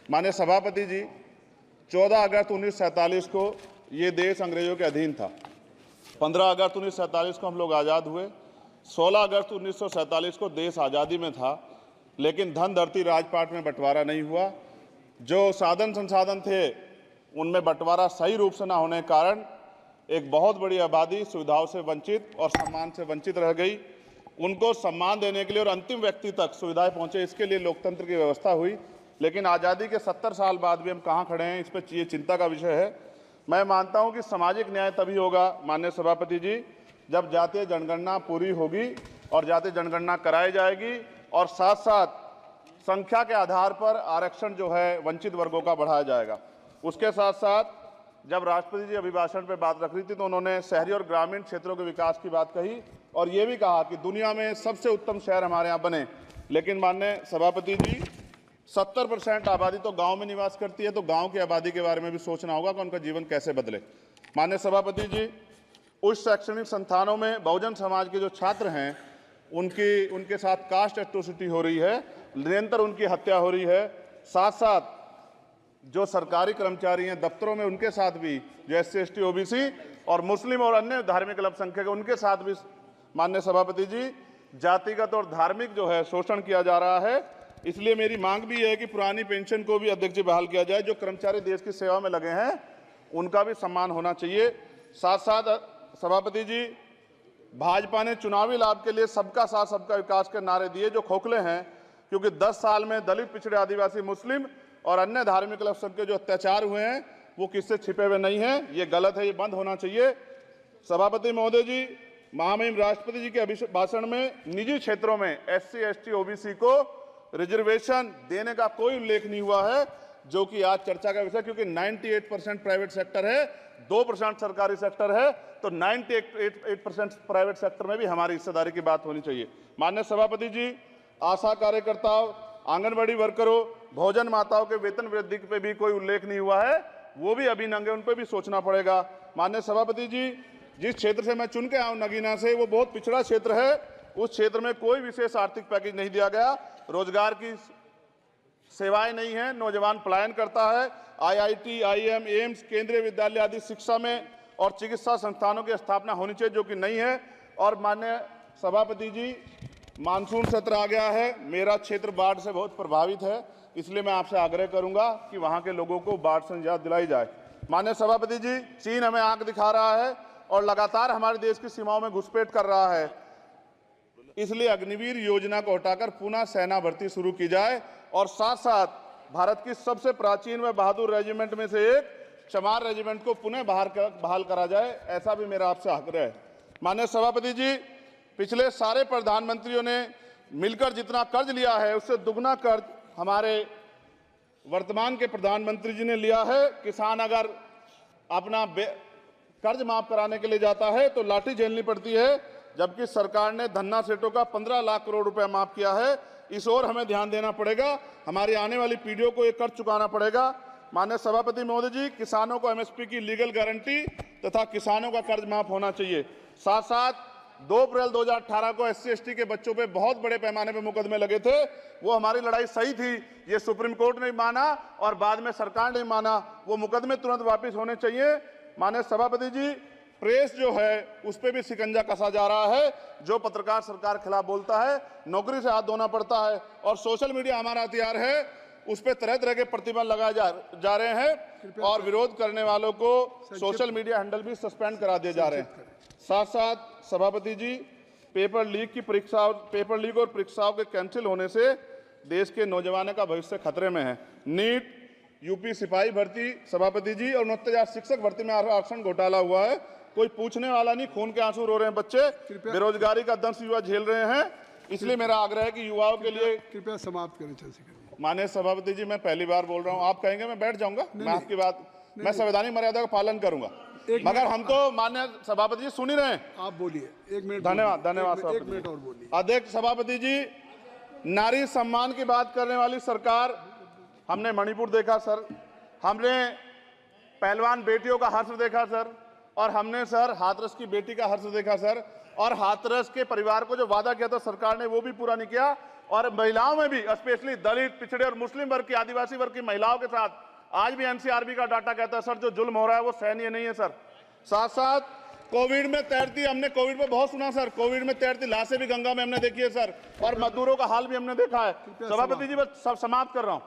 माननीय सभापति जी, 14 अगस्त 1947 को ये देश अंग्रेजों के अधीन था। 15 अगस्त 1947 को हम लोग आज़ाद हुए। 16 अगस्त 1947 को देश आज़ादी में था, लेकिन धन धरती राजपाट में बंटवारा नहीं हुआ। जो साधन संसाधन थे उनमें बंटवारा सही रूप से न होने के कारण एक बहुत बड़ी आबादी सुविधाओं से वंचित और सम्मान से वंचित रह गई। उनको सम्मान देने के लिए और अंतिम व्यक्ति तक सुविधाएं पहुंचे, इसके लिए लोकतंत्र की व्यवस्था हुई। लेकिन आज़ादी के 70 साल बाद भी हम कहाँ खड़े हैं, इस पर ये चिंता का विषय है। मैं मानता हूं कि सामाजिक न्याय तभी होगा माननीय सभापति जी, जब जातीय जनगणना पूरी होगी और जातीय जनगणना कराई जाएगी और साथ साथ संख्या के आधार पर आरक्षण जो है वंचित वर्गों का बढ़ाया जाएगा। उसके साथ साथ जब राष्ट्रपति जी अभिभाषण पर बात रख रही थी तो उन्होंने शहरी और ग्रामीण क्षेत्रों के विकास की बात कही और ये भी कहा कि दुनिया में सबसे उत्तम शहर हमारे यहाँ बने। लेकिन माननीय सभापति जी, 70% आबादी तो गांव में निवास करती है, तो गांव की आबादी के बारे में भी सोचना होगा कि उनका जीवन कैसे बदले। माननीय सभापति जी, उच्च शैक्षणिक संस्थानों में बहुजन समाज के जो छात्र हैं उनके साथ कास्ट एट्रोसिटी हो रही है, निरंतर उनकी हत्या हो रही है। साथ साथ जो सरकारी कर्मचारी हैं दफ्तरों में, उनके साथ भी जो SC ST OBC और मुस्लिम और अन्य धार्मिक अल्पसंख्यक उनके साथ भी माननीय सभापति जी जातिगत और धार्मिक जो है शोषण किया जा रहा है। इसलिए मेरी मांग भी है कि पुरानी पेंशन को भी अध्यक्ष जी बहाल किया जाए। जो कर्मचारी देश की सेवा में लगे हैं उनका भी सम्मान होना चाहिए। साथ साथ सभापति जी, भाजपा ने चुनावी लाभ के लिए सबका साथ सबका विकास के नारे दिए जो खोखले हैं, क्योंकि 10 साल में दलित, पिछड़े, आदिवासी, मुस्लिम और अन्य धार्मिक अल्पसंख्यक जो अत्याचार हुए हैं वो किससे छिपे हुए नहीं हैं। ये गलत है, ये बंद होना चाहिए। सभापति महोदय जी, महामहिम राष्ट्रपति जी के अभिभाषण में निजी क्षेत्रों में SC ST OBC को रिजर्वेशन देने का कोई उल्लेख नहीं हुआ है, जो कि आज चर्चा का विषय, क्योंकि 98% प्राइवेट सेक्टर है, 2% सरकारी सेक्टर है, तो 98% प्राइवेट सेक्टर में भी हमारी हिस्सेदारी की बात होनी चाहिए। माननीय सभापति जी, आशा कार्यकर्ताओं, आंगनबाड़ी वर्करों, भोजन माताओं के वेतन वृद्धि पे भी कोई उल्लेख नहीं हुआ है, वो भी अभी नंगे, उन पर भी सोचना पड़ेगा। माननीय सभापति जी, जिस क्षेत्र से मैं चुन के आऊँ नगीना से, वो बहुत पिछड़ा क्षेत्र है। उस क्षेत्र में कोई विशेष आर्थिक पैकेज नहीं दिया गया, रोजगार की सेवाएं नहीं है, नौजवान पलायन करता है। IIT, IIM, एम्स, केंद्रीय विद्यालय आदि शिक्षा में और चिकित्सा संस्थानों की स्थापना होनी चाहिए, जो कि नहीं है। और माननीय सभापति जी, मानसून सत्र आ गया है, मेरा क्षेत्र बाढ़ से बहुत प्रभावित है, इसलिए मैं आपसे आग्रह करूंगा कि वहां के लोगों को बाढ़ से निजात दिलाई जाए। माननीय सभापति जी, चीन हमें आंख दिखा रहा है और लगातार हमारे देश की सीमाओं में घुसपैठ कर रहा है, इसलिए अग्निवीर योजना को हटाकर पुनः सेना भर्ती शुरू की जाए और साथ साथ भारत की सबसे प्राचीन व बहादुर रेजिमेंट में से एक चमार रेजिमेंट को पुनः बहाल करा जाए, ऐसा भी मेरा आपसे आग्रह है। माननीय सभापति जी, पिछले सारे प्रधानमंत्रियों ने मिलकर जितना कर्ज लिया है उससे दुगना कर्ज हमारे वर्तमान के प्रधानमंत्री जी ने लिया है। किसान अगर अपना कर्ज माफ कराने के लिए जाता है तो लाठी झेलनी पड़ती है, जबकि सरकार ने धन्ना सेठों का 15 लाख करोड़ रुपया माफ किया है। इस ओर हमें ध्यान देना पड़ेगा, हमारी आने वाली पीढ़ियों को ये कर्ज चुकाना पड़ेगा। माननीय सभापति महोदय जी, किसानों को MSP की लीगल गारंटी तथा किसानों का कर्ज माफ होना चाहिए। साथ साथ 2 अप्रैल 2018 को SC ST के बच्चों पे बहुत बड़े पैमाने पे मुकदमे लगे थे, वो हमारी लड़ाई सही थी, ये सुप्रीम कोर्ट ने माना और बाद में सरकार ने माना, वो मुकदमे तुरंत वापस होने चाहिए। माननीय सभापति जी, प्रेस जो है उस पर भी शिकंजा कसा जा रहा है, जो पत्रकार सरकार के खिलाफ बोलता है नौकरी से हाथ धोना पड़ता है, और सोशल मीडिया हमारा हथियार है, उस पर तरह तरह के प्रतिबंध लगाए जा रहे हैं और विरोध करने वालों को सोशल मीडिया हैंडल भी सस्पेंड करा दिए जा रहे हैं। साथ साथ सभापति जी, पेपर लीक और परीक्षाओं के कैंसिल होने से देश के नौजवानों का भविष्य खतरे में है। नीट, यूपी सिपाही भर्ती सभापति जी और 29,000 शिक्षक भर्ती में आरक्षण घोटाला हुआ है, कोई पूछने वाला नहीं, खून के आंसू रो रहे हैं बच्चे, बेरोजगारी का दंश युवा झेल रहे हैं। इसलिए मेरा आग्रह है कि युवाओं के लिए कृपया समाप्त करें। चंद्रशेखर, माननीय सभापति जी, मैं पहली बार बोल रहा हूं, आप कहेंगे मैं बैठ जाऊंगा, मैं आपकी बात, मैं संवैधानिक मर्यादा का पालन करूंगा, मगर हम तो माननीय सभापति जी सुन ही रहे हैं। आप बोलिए, 1 मिनट। धन्यवाद। 1 मिनट और बोलिए। अध्यक्ष सभापति जी, नारी सम्मान की बात करने वाली सरकार, हमने मणिपुर देखा सर, हमने पहलवान बेटियों का हर्ष देखा सर, और हमने सर हाथरस की बेटी का हर्ष देखा सर, और हाथरस के परिवार को जो वादा किया था सरकार ने वो भी पूरा नहीं किया, और महिलाओं में भी, स्पेशली दलित, पिछड़े और मुस्लिम वर्ग की, आदिवासी वर्ग की महिलाओं के साथ आज भी एनसीआरबी का डाटा कहता है सर जो जुल्म हो रहा है वो सहनीय नहीं है सर। साथ साथ कोविड में तैरती, हमने कोविड में बहुत सुना सर, कोविड में तैरती लाशें भी गंगा में हमने देखी है सर, और मजदूरों का हाल भी हमने देखा है। सभापति जी बस सब समाप्त कर रहा हूं।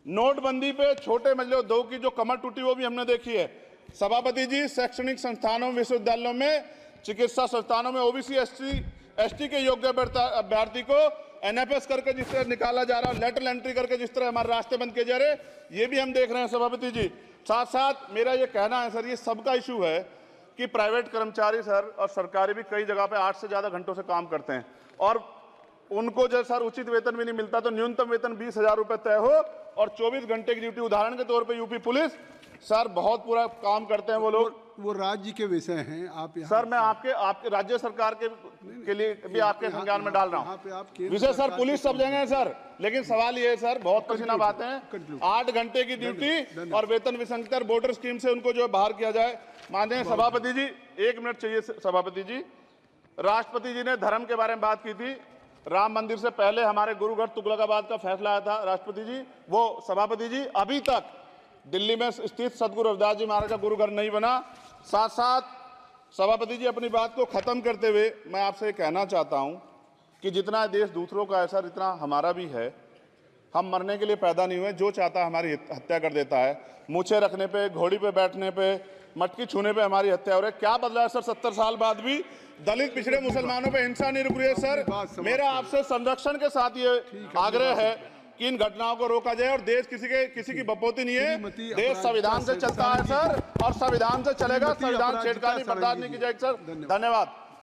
नोटबंदी पे छोटे मजले उद्योग की जो कमर टूटी वो भी हमने देखी है। सभापति जी, शैक्षणिक संस्थानों, विश्वविद्यालयों में, चिकित्सा संस्थानों में ओबीसी एसटी के योग्य अभ्यर्थी को एनएफएस करके जिस तरह निकाला जा रहा है, लेटरल एंट्री करके जिस तरह हमारे रास्ते बंद किए जा रहे, ये भी हम देख रहे हैं सभापति जी। साथ साथ मेरा ये कहना है सर, ये सबका इशू है कि प्राइवेट कर्मचारी सर और सरकारी भी कई जगह पे 8 से ज्यादा घंटों से काम करते हैं और उनको जो सर उचित वेतन भी नहीं मिलता, तो न्यूनतम वेतन 20,000 रुपए तय हो और 24 घंटे की ड्यूटी। उदाहरण के तौर पे यूपी पुलिस सर बहुत पूरा काम करते हैं वो लोग। वो राज्य के विषय हैं, आप यहाँ सर मैं आपके राज्य सरकार के लिए भी आपके संज्ञान में डाल रहा हूँ विषय सर। पुलिस सब जगह है सर, लेकिन सवाल ये है सर, बहुत पसीना बातें हैं, 8 घंटे की ड्यूटी और वेतन विसंगति, वोटर स्कीम से उनको जो बाहर किया जाए। माननीय सभापति जी, 1 मिनट चाहिए सभापति जी। राष्ट्रपति जी ने धर्म के बारे में बात की थी। राम मंदिर से पहले हमारे गुरुघर तुगलकाबाद का फैसला आया था राष्ट्रपति जी, वो सभापति जी अभी तक दिल्ली में स्थित सदगुरु रविदास जी महाराज का गुरुघर नहीं बना। साथ साथ सभापति जी, अपनी बात को खत्म करते हुए मैं आपसे कहना चाहता हूं कि जितना देश दूसरों का है सर, इतना हमारा भी है। हम मरने के लिए पैदा नहीं हुए, जो चाहता है हमारी हत्या कर देता है। मूछें रखने पे, घोड़ी पे बैठने पे, मटकी छूने पे हमारी हत्या हो रही है। क्या बदला है सर 70 साल बाद भी? दलित, पिछड़े, मुसलमानों पे हिंसा नहीं रुक रही है सर। मेरा आपसे संरक्षण के साथ ये आग्रह है कि इन घटनाओं को रोका जाए और देश किसी की बपोती नहीं है, देश संविधान से चलता है सर और संविधान से चलेगा। संविधान छेड़खानी बर्दाश्त नहीं की जाएगी सर। धन्यवाद।